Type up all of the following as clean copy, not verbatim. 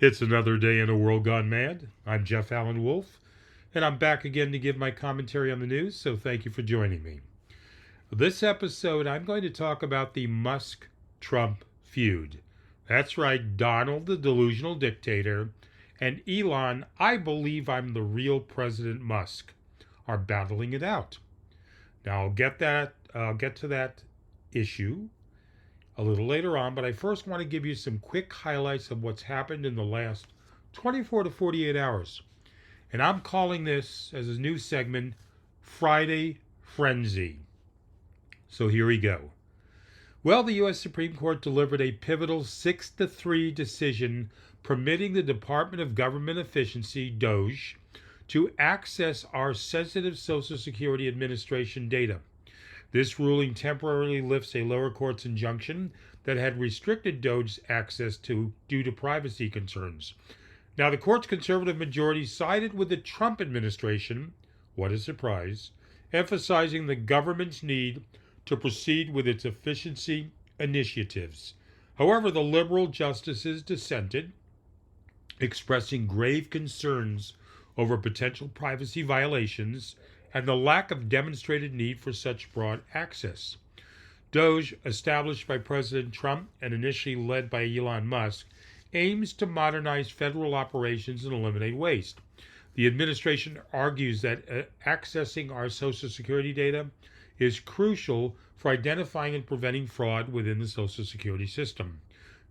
It's another day in a world gone mad. I'm Jeff Allen Wolf, and I'm back again to give my commentary on the news, so thank you for joining me. This episode, I'm going to talk about the Musk Trump feud. That's right, Donald, the delusional dictator, and Elon, I believe I'm the real President Musk, are battling it out. Now, I'll get to that issue a little later on, but I first want to give you some quick highlights of what's happened in the last 24 to 48 hours. And I'm calling this, as a new segment, Friday Frenzy. So here we go. Well, the U.S. Supreme Court delivered a pivotal 6-3 decision permitting the Department of Government Efficiency, DOGE, to access our sensitive Social Security Administration data. This ruling temporarily lifts a lower court's injunction that had restricted DOGE's access due to privacy concerns. Now, the court's conservative majority sided with the Trump administration, what a surprise, emphasizing the government's need to proceed with its efficiency initiatives. However, the liberal justices dissented, expressing grave concerns over potential privacy violations and the lack of demonstrated need for such broad access. DOGE, established by President Trump and initially led by Elon Musk, aims to modernize federal operations and eliminate waste. The administration argues that accessing our Social Security data is crucial for identifying and preventing fraud within the Social Security system.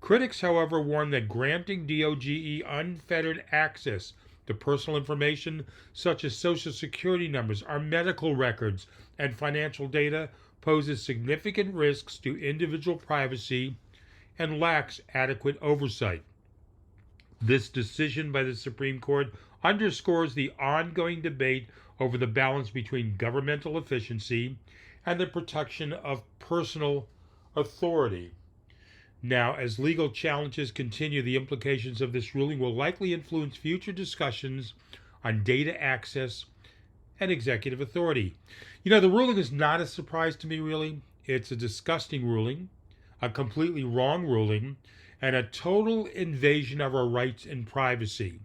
Critics, however, warn that granting DOGE unfettered access to personal information such as Social Security numbers, our medical records, and financial data poses significant risks to individual privacy and lacks adequate oversight. This decision by the Supreme Court underscores the ongoing debate over the balance between governmental efficiency and the protection of personal authority. Now, as legal challenges continue, the implications of this ruling will likely influence future discussions on data access and executive authority. The ruling is not a surprise to me, really. It's a disgusting ruling, a completely wrong ruling, and a total invasion of our rights and privacy.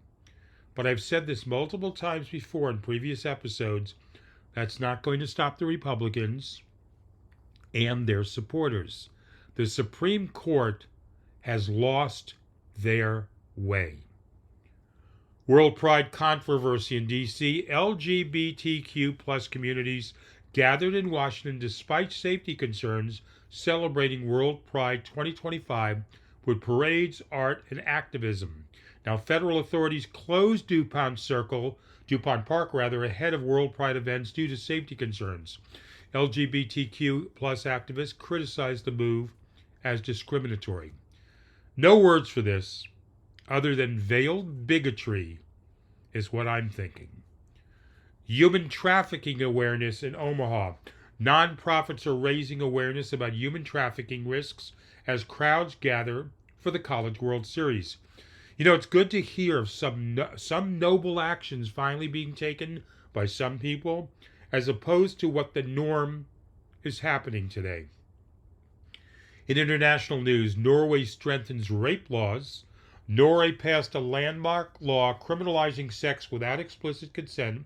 But I've said this multiple times before in previous episodes. That's not going to stop the Republicans and their supporters. The Supreme Court has lost their way. World Pride controversy in D.C. LGBTQ plus communities gathered in Washington despite safety concerns, celebrating World Pride 2025 with parades, art, and activism. Now, federal authorities closed DuPont Park ahead of World Pride events due to safety concerns. LGBTQ plus activists criticized the move as discriminatory. No words for this other than veiled bigotry is what I'm thinking. Human trafficking awareness in Omaha. Nonprofits are raising awareness about human trafficking risks as crowds gather for the College World Series. It's good to hear of some noble actions finally being taken by some people, as opposed to what the norm is happening today. In international news, Norway strengthens rape laws. Norway passed a landmark law criminalizing sex without explicit consent,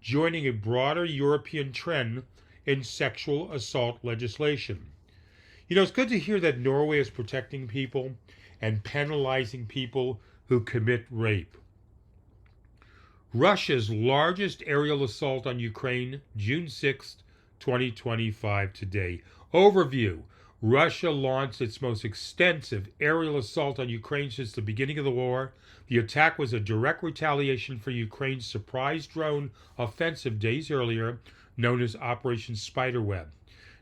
joining a broader European trend in sexual assault legislation. It's good to hear that Norway is protecting people and penalizing people who commit rape. Russia's largest aerial assault on Ukraine, June 6, 2025 today. Overview. Russia launched its most extensive aerial assault on Ukraine since the beginning of the war. The attack was a direct retaliation for Ukraine's surprise drone offensive days earlier, known as Operation Spiderweb.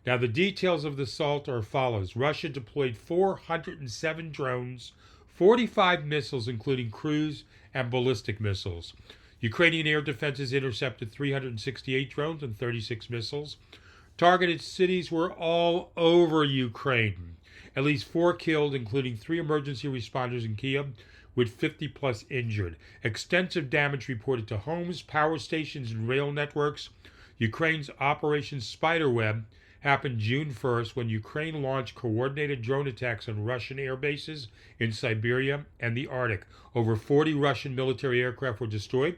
Now, the details of the assault are as follows. Russia deployed 407 drones, 45 missiles, including cruise and ballistic missiles. Ukrainian air defenses intercepted 368 drones and 36 missiles. Targeted cities were all over Ukraine. At least 4 killed, including 3 emergency responders in Kiev, with 50 plus injured. Extensive damage reported to homes, power stations, and rail networks. Ukraine's Operation Spiderweb happened June 1st when Ukraine launched coordinated drone attacks on Russian air bases in Siberia and the Arctic. Over 40 Russian military aircraft were destroyed,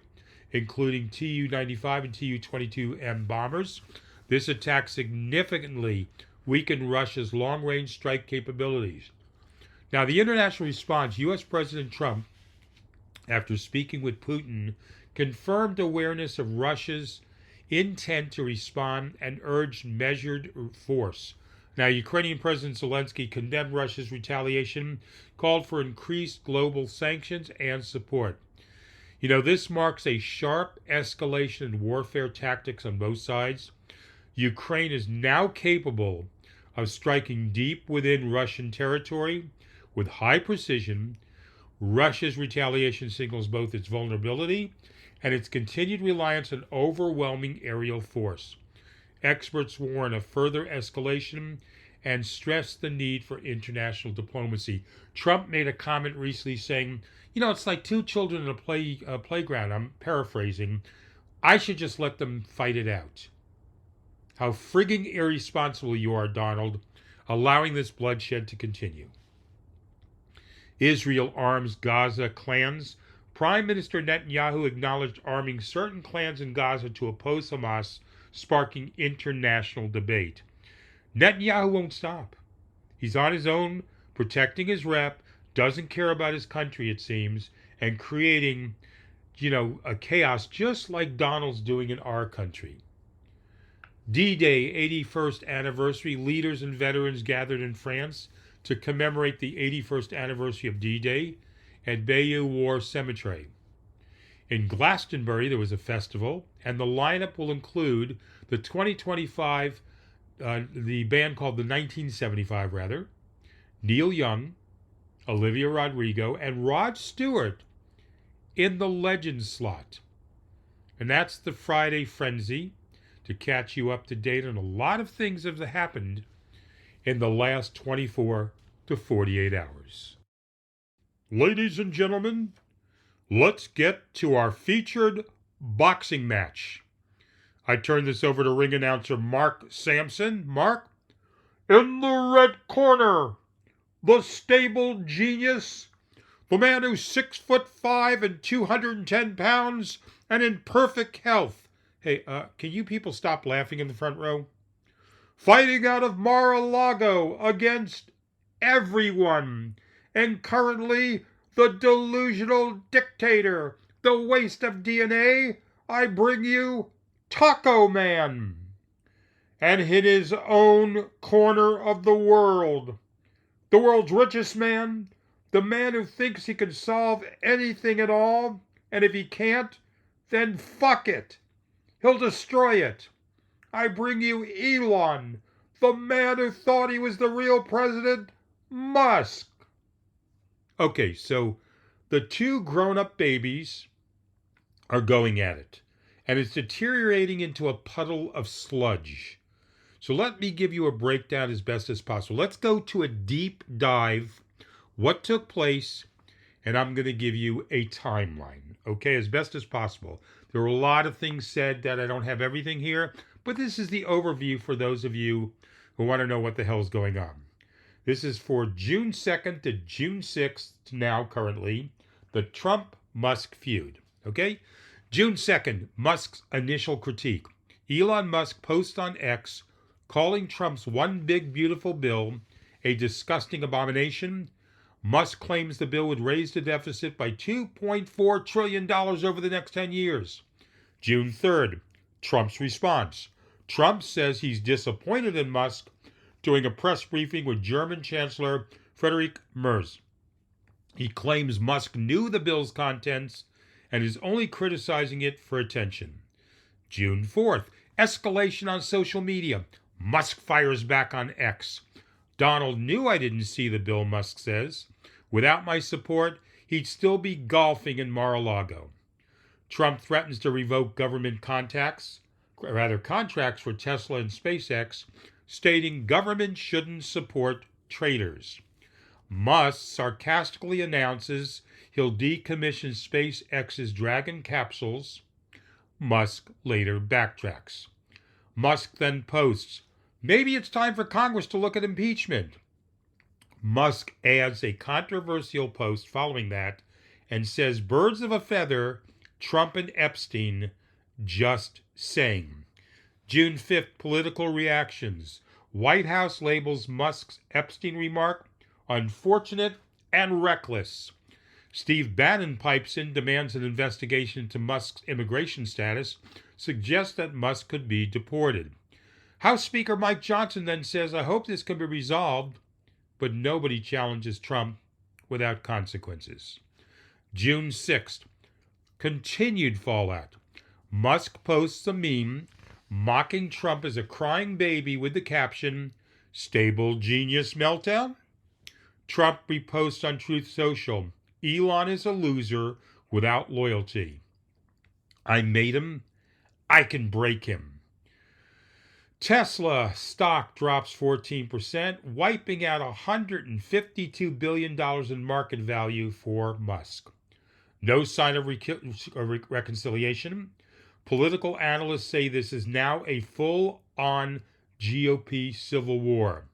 including Tu-95 and Tu-22M bombers. This attack significantly weakened Russia's long-range strike capabilities. Now, the international response, U.S. President Trump, after speaking with Putin, confirmed awareness of Russia's intent to respond and urged measured force. Now, Ukrainian President Zelensky condemned Russia's retaliation, called for increased global sanctions and support. You know, this marks a sharp escalation in warfare tactics on both sides. Ukraine is now capable of striking deep within Russian territory with high precision. Russia's retaliation signals both its vulnerability and its continued reliance on overwhelming aerial force. Experts warn of further escalation and stress the need for international diplomacy. Trump made a comment recently saying, you know, it's like two children in a playground. I'm paraphrasing. I should just let them fight it out. How frigging irresponsible you are, Donald, allowing this bloodshed to continue. Israel arms Gaza clans. Prime Minister Netanyahu acknowledged arming certain clans in Gaza to oppose Hamas, sparking international debate. Netanyahu won't stop. He's on his own, protecting his rep, doesn't care about his country, it seems, and creating, a chaos just like Donald's doing in our country. D-Day 81st anniversary, leaders and veterans gathered in France to commemorate the 81st anniversary of D-Day at Bayeux War Cemetery. In Glastonbury, there was a festival, and the lineup will include the 2025, the band called the 1975, Neil Young, Olivia Rodrigo, and Rod Stewart in the Legends slot. And that's the Friday Frenzy, to catch you up to date on a lot of things that have happened in the last 24 to 48 hours. Ladies and gentlemen, let's get to our featured boxing match. I turn this over to ring announcer Mark Sampson. Mark, in the red corner, the stable genius, the man who's 6'5" and 210 pounds and in perfect health. Hey, can you people stop laughing in the front row? Fighting out of Mar-a-Lago against everyone, and currently the delusional dictator, the waste of DNA, I bring you Taco Man. And in his own corner of the world's richest man, the man who thinks he can solve anything at all, and if he can't, then fuck it. He'll destroy it. I bring you Elon, the man who thought he was the real president, Musk. Okay, so the two grown-up babies are going at it, and it's deteriorating into a puddle of sludge. So let me give you a breakdown as best as possible. Let's go to a deep dive, what took place, and I'm going to give you a timeline, okay, as best as possible. There were a lot of things said that I don't have everything here, but this is the overview for those of you who want to know what the hell's going on. This is for June 2nd to June 6th now currently, the Trump-Musk feud, okay? June 2nd, Musk's initial critique. Elon Musk posts on X calling Trump's one big beautiful bill a disgusting abomination. Musk claims the bill would raise the deficit by $2.4 trillion over the next 10 years. June 3rd, Trump's response. Trump says he's disappointed in Musk during a press briefing with German Chancellor Friedrich Merz. He claims Musk knew the bill's contents and is only criticizing it for attention. June 4th, escalation on social media. Musk fires back on X. Donald knew I didn't see the bill, Musk says. Without my support, he'd still be golfing in Mar-a-Lago. Trump threatens to revoke government contracts for Tesla and SpaceX, stating government shouldn't support traitors. Musk sarcastically announces he'll decommission SpaceX's Dragon capsules. Musk later backtracks. Musk then posts, Maybe it's time for Congress to look at impeachment. Musk adds a controversial post following that and says, birds of a feather, Trump and Epstein, just saying. June 5th, political reactions. White House labels Musk's Epstein remark unfortunate and reckless. Steve Bannon pipes in, demands an investigation into Musk's immigration status, suggests that Musk could be deported. House Speaker Mike Johnson then says, I hope this can be resolved, but nobody challenges Trump without consequences. June 6th, continued fallout. Musk posts a meme mocking Trump as a crying baby with the caption, Stable Genius Meltdown? Trump reposts on Truth Social, Elon is a loser without loyalty. I made him, I can break him. Tesla stock drops 14%, wiping out $152 billion in market value for Musk. No sign of reconciliation. Political analysts say this is now a full-on GOP civil war.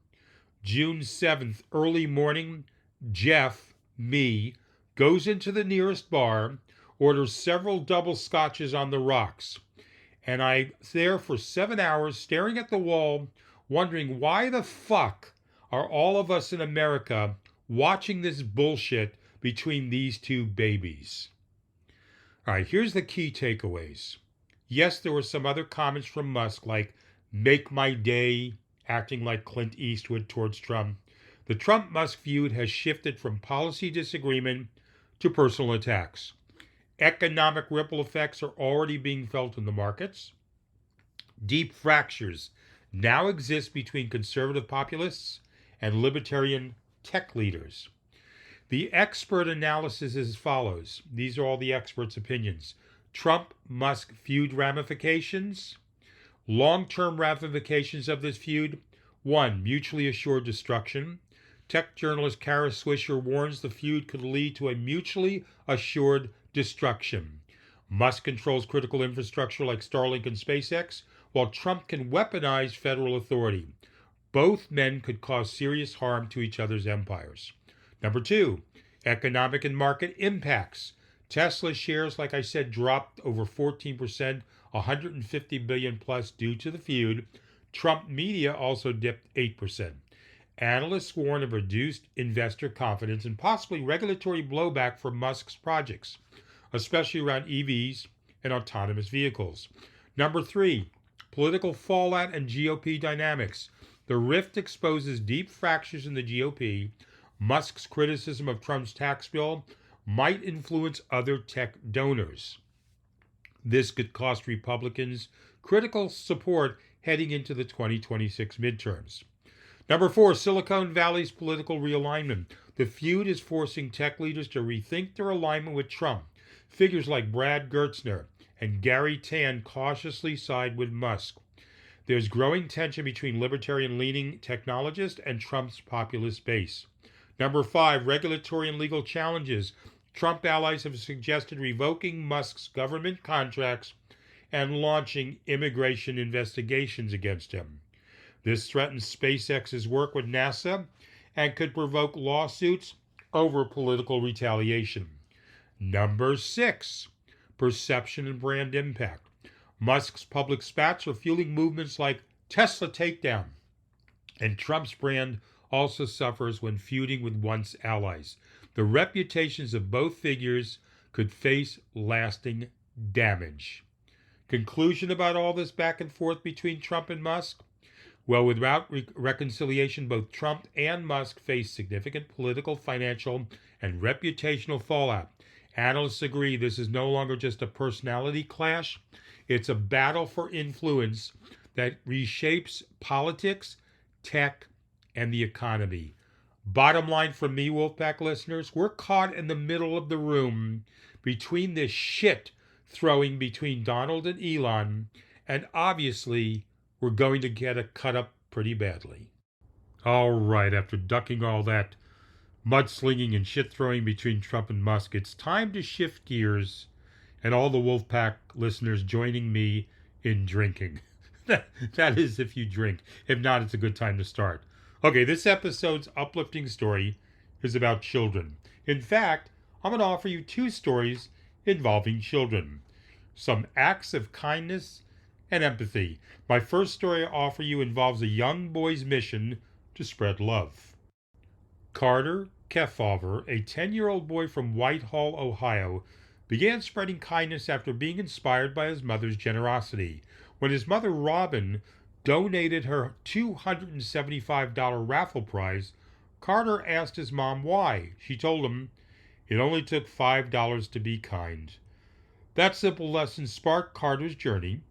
June 7th, early morning, Jeff, me, goes into the nearest bar, orders several double scotches on the rocks, and I'm there for 7 hours staring at the wall, wondering why the fuck are all of us in America watching this bullshit between these two babies. All right, here's the key takeaways. Yes, there were some other comments from Musk like, make my day, acting like Clint Eastwood towards Trump. The Trump-Musk feud has shifted from policy disagreement to personal attacks. Economic ripple effects are already being felt in the markets. Deep fractures now exist between conservative populists and libertarian tech leaders. The expert analysis is as follows. These are all the experts' opinions. Trump-Musk feud ramifications. Long-term ramifications of this feud. 1. Mutually assured destruction. Tech journalist Kara Swisher warns the feud could lead to a mutually assured destruction. Musk controls critical infrastructure like Starlink and SpaceX, while Trump can weaponize federal authority. Both men could cause serious harm to each other's empires. Number 2, economic and market impacts. Tesla shares, like I said, dropped over 14%, 150 billion plus due to the feud. Trump media also dipped 8%. Analysts warn of reduced investor confidence and possibly regulatory blowback for Musk's projects, especially around EVs and autonomous vehicles. Number 3, political fallout and GOP dynamics. The rift exposes deep fractures in the GOP. Musk's criticism of Trump's tax bill might influence other tech donors. This could cost Republicans critical support heading into the 2026 midterms. Number 4, Silicon Valley's political realignment. The feud is forcing tech leaders to rethink their alignment with Trump. Figures like Brad Gertzner and Gary Tan cautiously side with Musk. There's growing tension between libertarian-leaning technologists and Trump's populist base. Number 5, regulatory and legal challenges. Trump allies have suggested revoking Musk's government contracts and launching immigration investigations against him. This threatens SpaceX's work with NASA and could provoke lawsuits over political retaliation. Number 6, perception and brand impact. Musk's public spats are fueling movements like Tesla takedown, and Trump's brand also suffers when feuding with once allies. The reputations of both figures could face lasting damage. Conclusion about all this back and forth between Trump and Musk? Well, without reconciliation, both Trump and Musk face significant political, financial, and reputational fallout. Analysts agree this is no longer just a personality clash. It's a battle for influence that reshapes politics, tech, and the economy. Bottom line from me, Wolfpack listeners, we're caught in the middle of the room between this shit throwing between Donald and Elon, and obviously we're going to get it cut up pretty badly. All right, after ducking all that mudslinging and shit throwing between Trump and Musk, it's time to shift gears, and all the Wolfpack listeners joining me in drinking. That is if you drink. If not, it's a good time to start. Okay, this episode's uplifting story is about children. In fact, I'm going to offer you two stories involving children. Some acts of kindness and empathy. My first story I offer you involves a young boy's mission to spread love. Carter Kefauver, a 10-year-old boy from Whitehall, Ohio, began spreading kindness after being inspired by his mother's generosity. When his mother, Robin, donated her $275 raffle prize, Carter asked his mom why. She told him it only took $5 to be kind. That simple lesson sparked Carter's journey.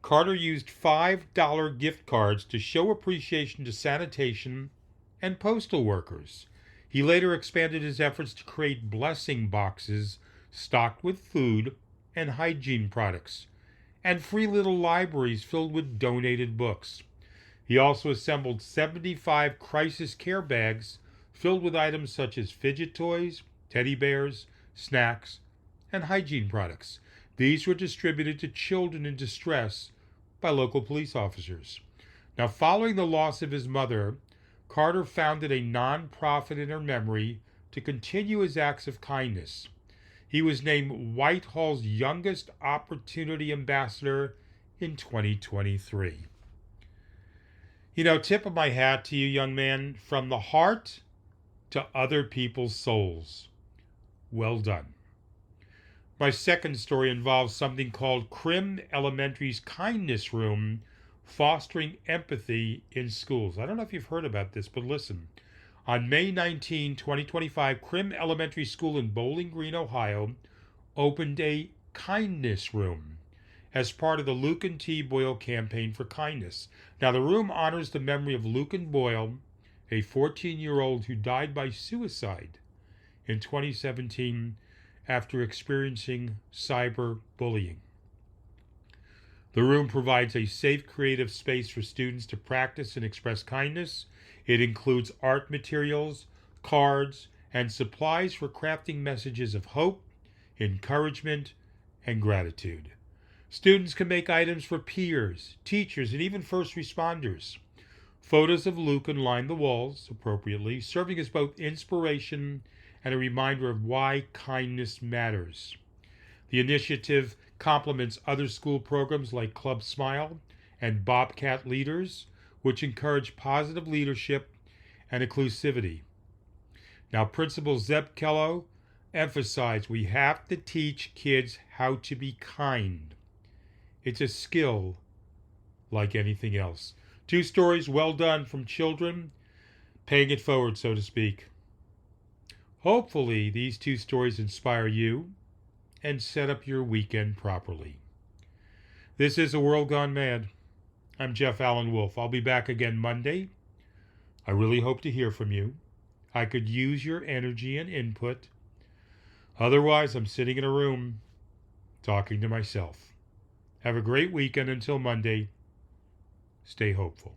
Carter used $5 gift cards to show appreciation to sanitation and postal workers. He later expanded his efforts to create blessing boxes stocked with food and hygiene products, and free little libraries filled with donated books. He also assembled 75 crisis care bags filled with items such as fidget toys, teddy bears, snacks, and hygiene products. These were distributed to children in distress by local police officers. Now, following the loss of his mother, Carter founded a non-profit in her memory to continue his acts of kindness. He was named Whitehall's Youngest Opportunity Ambassador in 2023. Tip of my hat to you, young man, from the heart to other people's souls. Well done. My second story involves something called Crim Elementary's Kindness Room, fostering empathy in schools. I don't know if you've heard about this, but listen. On May 19, 2025, Crim Elementary School in Bowling Green, Ohio, opened a kindness room as part of the Lucan T. Boyle Campaign for Kindness. Now, the room honors the memory of Lucan Boyle, a 14-year-old who died by suicide in 2017 after experiencing cyberbullying. The room provides a safe, creative space for students to practice and express kindness. It includes art materials, cards, and supplies for crafting messages of hope, encouragement, and gratitude. Students can make items for peers, teachers, and even first responders. Photos of Lucan line the walls appropriately, serving as both inspiration and a reminder of why kindness matters. The initiative complements other school programs like Club Smile and Bobcat Leaders, which encourage positive leadership and inclusivity. Now, Principal Zeb Kello emphasized we have to teach kids how to be kind. It's a skill like anything else. Two stories well done from children, paying it forward, so to speak. Hopefully, these two stories inspire you and set up your weekend properly. This is A World Gone Mad. I'm Jeff Allen Wolf. I'll be back again Monday. I really hope to hear from you. I could use your energy and input. Otherwise, I'm sitting in a room talking to myself. Have a great weekend until Monday. Stay hopeful.